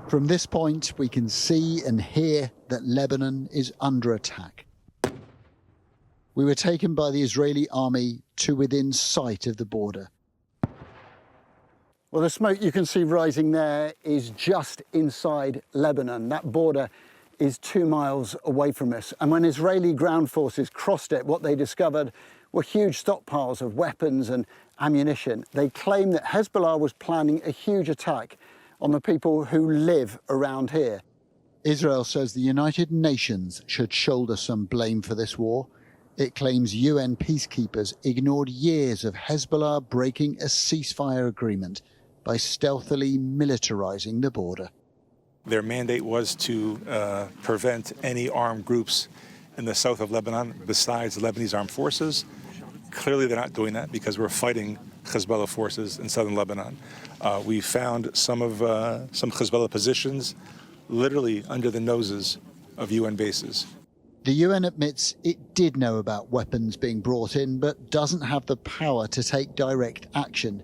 From this point, we can see and hear that Lebanon is under attack. We were taken by the Israeli army to within sight of the border. Well, the smoke you can see rising there is just inside Lebanon. That border is 2 miles away from us. And when Israeli ground forces crossed it, what they discovered were huge stockpiles of weapons and ammunition. They claim that Hezbollah was planning a huge attack on the people who live around here. Israel says the United Nations should shoulder some blame for this war. It claims UN peacekeepers ignored years of Hezbollah breaking a ceasefire agreement by stealthily militarizing the border. Their mandate was to prevent any armed groups in the south of Lebanon besides the Lebanese armed forces. Clearly they're not doing that because we're fighting Hezbollah forces in southern Lebanon. We found some Hezbollah positions literally under the noses of UN bases. The UN admits it did know about weapons being brought in, but doesn't have the power to take direct action.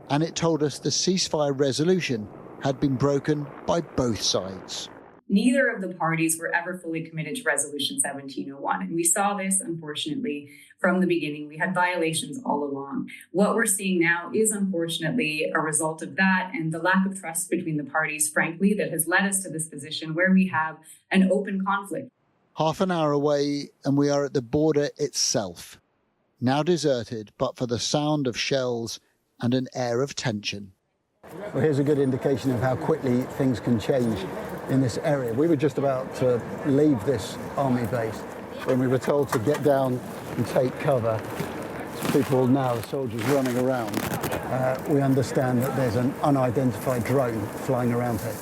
And it told us the ceasefire resolution had been broken by both sides. Neither of the parties were ever fully committed to Resolution 1701. And we saw this, unfortunately, from the beginning. We had violations all along. What we're seeing now is, unfortunately, a result of that and the lack of trust between the parties, frankly, that has led us to this position where we have an open conflict. Half an hour away, and we are at the border itself, now deserted, but for the sound of shells and an air of tension. Well, here's a good indication of how quickly things can change in this area. We were just about to leave this army base when we were told to get down and take cover. People now, the soldiers running around, we understand that there's an unidentified drone flying around here.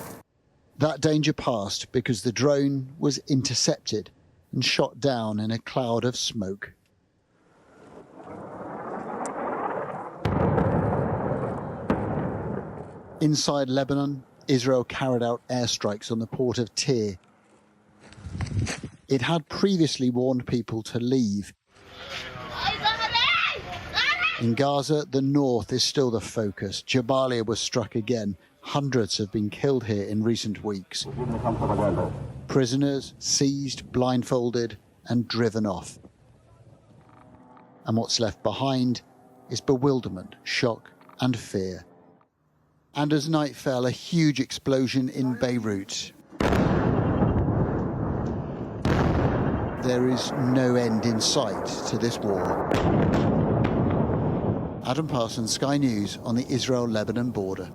That danger passed because the drone was intercepted and shot down in a cloud of smoke. Inside Lebanon, Israel carried out airstrikes on the port of Tyre. It had previously warned people to leave. In Gaza, the north is still the focus. Jabalia was struck again. Hundreds have been killed here in recent weeks. Prisoners seized, blindfolded, and driven off. And what's left behind is bewilderment, shock, and fear. And as night fell, a huge explosion in Beirut. There is no end in sight to this war. Adam Parsons, Sky News, on the Israel-Lebanon border.